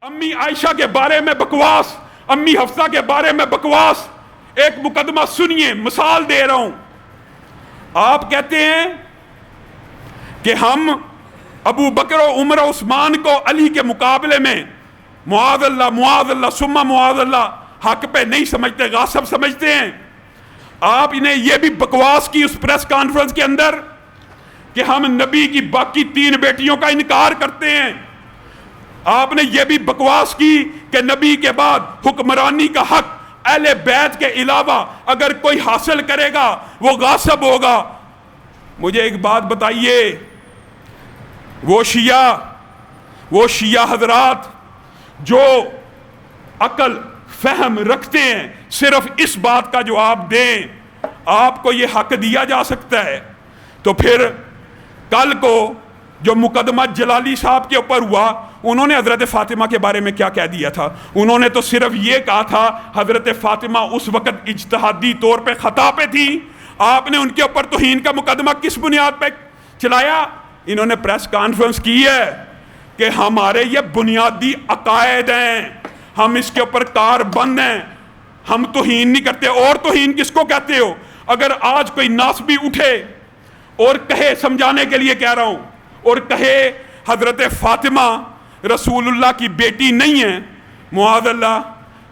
امی عائشہ کے بارے میں بکواس، امی حفصہ کے بارے میں بکواس. ایک مقدمہ سنیے، مثال دے رہا ہوں. آپ کہتے ہیں کہ ہم ابو بکر و عمر و عثمان کو علی کے مقابلے میں معاذ اللہ ثم معاذ اللہ حق پہ نہیں سمجھتے، غاصب سمجھتے ہیں. آپ انہیں یہ بھی بکواس کی اس پریس کانفرنس کے اندر کہ ہم نبی کی باقی 3 بیٹیوں کا انکار کرتے ہیں. آپ نے یہ بھی بکواس کی کہ نبی کے بعد حکمرانی کا حق اہل بیت کے علاوہ اگر کوئی حاصل کرے گا وہ غاصب ہوگا. مجھے ایک بات بتائیے، وہ شیعہ حضرات جو عقل فہم رکھتے ہیں صرف اس بات کا جواب دیں آپ کو یہ حق دیا جا سکتا ہے، تو پھر کل کو جو مقدمہ جلالی صاحب کے اوپر ہوا انہوں نے حضرت فاطمہ کے بارے میں کیا کہہ دیا تھا؟ انہوں نے تو صرف یہ کہا تھا حضرت فاطمہ اس وقت اجتہادی طور پہ خطا پہ تھی. آپ نے ان کے اوپر توہین کا مقدمہ کس بنیاد پہ چلایا؟ انہوں نے پریس کانفرنس کی ہے کہ ہمارے یہ بنیادی عقائد ہیں، ہم اس کے اوپر کار بند ہیں، ہم توہین نہیں کرتے. اور توہین کس کو کہتے ہو؟ اگر آج کوئی ناسبی اٹھے اور کہے، سمجھانے کے لیے کہہ رہا ہوں، اور کہے حضرت فاطمہ رسول اللہ کی بیٹی نہیں ہے معاذ اللہ،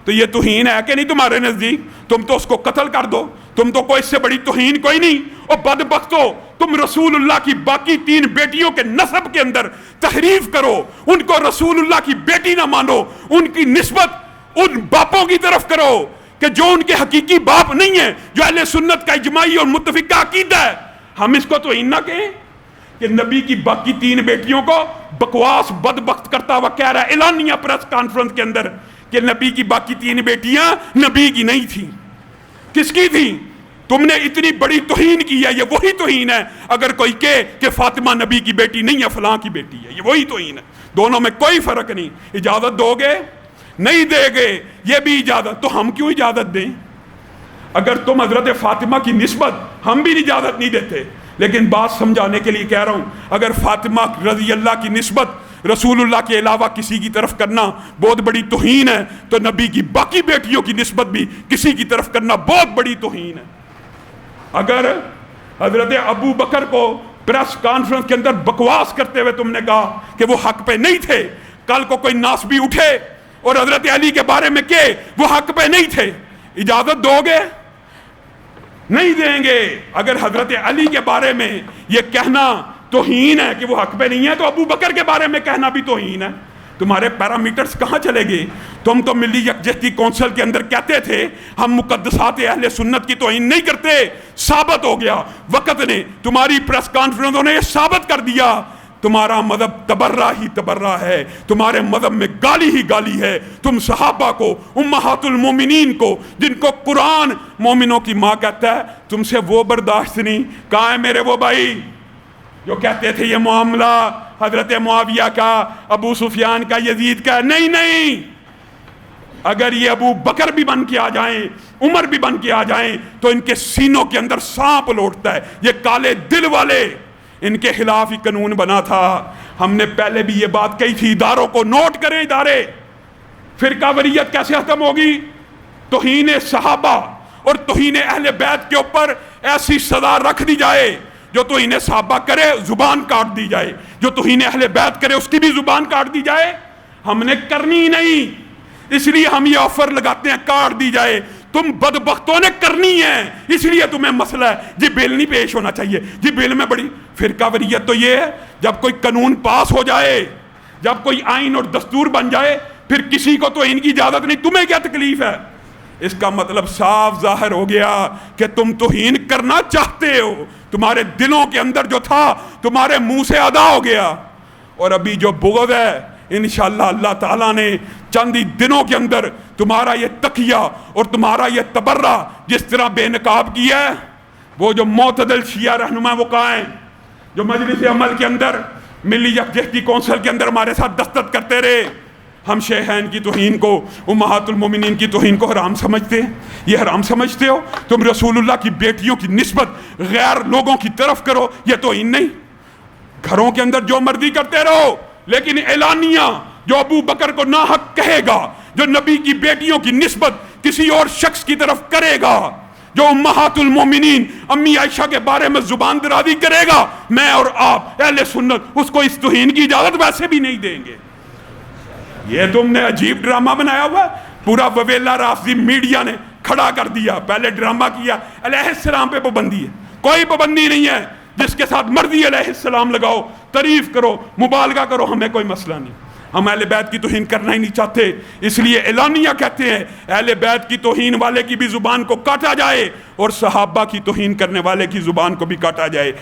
تو یہ توہین ہے کہ نہیں تمہارے نزدیک؟ تم تو اس کو قتل کر دو، تم تو کوئی اس سے بڑی توہین کوئی نہیں. اور بدبختو، تم رسول اللہ کی باقی 3 بیٹیوں کے نسب کے اندر تحریف کرو، ان کو رسول اللہ کی بیٹی نہ مانو، ان کی نسبت ان باپوں کی طرف کرو کہ جو ان کے حقیقی باپ نہیں ہیں، جو اہل سنت کا اجماعی اور متفقہ عقیدہ ہے. ہم اس کو توہین نہ کہیں کہ نبی کی باقی 3 بیٹیوں کو بکواس بدبخت کرتا ہوا کہہ رہا ہے اعلانیہ پریس کانفرنس کے اندر کہ نبی کی باقی 3 بیٹیاں نبی کی نہیں تھیں. کس کی تھیں؟ تم نے اتنی بڑی توہین کی ہے. یہ وہی توہین ہے اگر کوئی کہے کہ فاطمہ نبی کی بیٹی نہیں ہے، فلاں کی بیٹی ہے، یہ وہی توہین ہے. دونوں میں کوئی فرق نہیں. اجازت دو گے؟ نہیں دے گے. یہ بھی اجازت، تو ہم کیوں اجازت دیں؟ اگر تم حضرت فاطمہ کی نسبت، ہم بھی اجازت نہیں دیتے. لیکن بات سمجھانے کے لیے کہہ رہا ہوں، اگر فاطمہ رضی اللہ کی نسبت رسول اللہ کے علاوہ کسی کی طرف کرنا بہت بڑی توہین ہے، تو نبی کی باقی بیٹیوں کی نسبت بھی کسی کی طرف کرنا بہت بڑی توہین ہے. اگر حضرت ابو بکر کو پریس کانفرنس کے اندر بکواس کرتے ہوئے تم نے کہا کہ وہ حق پہ نہیں تھے، کل کو کوئی ناسبی اٹھے اور حضرت علی کے بارے میں کہ وہ حق پہ نہیں تھے، اجازت دو گے؟ نہیں دیں گے. اگر حضرت علی کے بارے میں یہ کہنا توہین ہے کہ وہ حق پہ نہیں ہے، تو ابو بکر کے بارے میں کہنا بھی توہین ہے. تمہارے پیرامیٹرز کہاں چلے گئے؟ تم تو ملی یکجہتی کونسل کے اندر کہتے تھے ہم مقدسات اہل سنت کی توہین نہیں کرتے. ثابت ہو گیا وقت نے، تمہاری پریس کانفرنسوں نے یہ ثابت کر دیا تمہارا مذہب تبرہ ہی تبرہ ہے، تمہارے مذہب میں گالی ہی گالی ہے. تم صحابہ کو، امہات المومنین کو، جن کو قرآن مومنوں کی ماں کہتا ہے، تم سے وہ برداشت نہیں. کہاں ہے میرے وہ بھائی جو کہتے تھے یہ معاملہ حضرت معاویہ کا، ابو سفیان کا، یزید کا؟ نہیں. اگر یہ ابو بکر بھی بن کے آ جائیں، عمر بھی بن کے آ جائیں، تو ان کے سینوں کے اندر سانپ لوٹتا ہے. یہ کالے دل والے، ان کے خلاف ہی قانون بنا تھا. ہم نے پہلے بھی یہ بات کہی تھی، اداروں کو نوٹ کریں. ادارے، فرقہ واریت کیسے ختم ہوگی؟ توہین صحابہ اور توہین اہل بیت کے اوپر ایسی سزا رکھ دی جائے، جو توہین صحابہ کرے زبان کاٹ دی جائے، جو توہین اہل بیت کرے اس کی بھی زبان کاٹ دی جائے. ہم نے کرنی نہیں، اس لیے ہم یہ آفر لگاتے ہیں کاٹ دی جائے. تم بدبختوں نے کرنی ہے، اس لیے تمہیں مسئلہ ہے. جی بل نہیں پیش ہونا چاہیے، جی بل میں بڑی فرقہ واریت تو یہ ہے جب کوئی قانون پاس ہو جائے، جب کوئی آئین اور دستور بن جائے، پھر کسی کو تو ان کی اجازت نہیں. تمہیں کیا تکلیف ہے؟ اس کا مطلب صاف ظاہر ہو گیا کہ تم توہین کرنا چاہتے ہو. تمہارے دلوں کے اندر جو تھا تمہارے منہ سے ادا ہو گیا. اور ابھی جو بغض ہے، انشاءاللہ اللہ تعالیٰ نے چند ہی دنوں کے اندر تمہارا یہ تقیہ اور تمہارا یہ تبرہ جس طرح بے نقاب کیا ہے. وہ جو معتدل شیعہ رہنما وہ کہاں ہیں جو مجلس عمل کے اندر، ملی یکجہتی کونسل کے اندر ہمارے ساتھ دستخط کرتے رہے؟ ہم شیخین کی توہین کو، امہات المومنین کی توہین کو حرام سمجھتے ہیں؟ یہ حرام سمجھتے ہو؟ تم رسول اللہ کی بیٹیوں کی نسبت غیر لوگوں کی طرف کرو، یہ توہین نہیں؟ گھروں کے اندر جو مرضی کرتے رہو، لیکن اعلانیہ جو ابو بکر کو ناحق کہے گا، جو نبی کی بیٹیوں کی نسبت کسی اور شخص کی طرف کرے گا، جو امہات المومنین امی عائشہ کے بارے میں زبان درازی کرے گا، میں اور آپ اہل سنت اس کو اس توہین کی اجازت ویسے بھی نہیں دیں گے۔ یہ تم نے عجیب ڈرامہ بنایا ہوا ہے، پورا وویلا رافضی میڈیا نے کھڑا کر دیا، پہلے ڈرامہ کیا علیہ السلام پہ پابندی ہے، کوئی پابندی نہیں ہے، جس کے ساتھ مرضی علیہ السلام لگاؤ، تعریف کرو، مبالغہ کرو، ہمیں کوئی مسئلہ نہیں، ہم اہل بیت کی توہین کرنا ہی نہیں چاہتے، اس لیے اعلانیہ کہتے ہیں اہل بیت کی توہین والے کی بھی زبان کو کاٹا جائے اور صحابہ کی توہین کرنے والے کی زبان کو بھی کاٹا جائے۔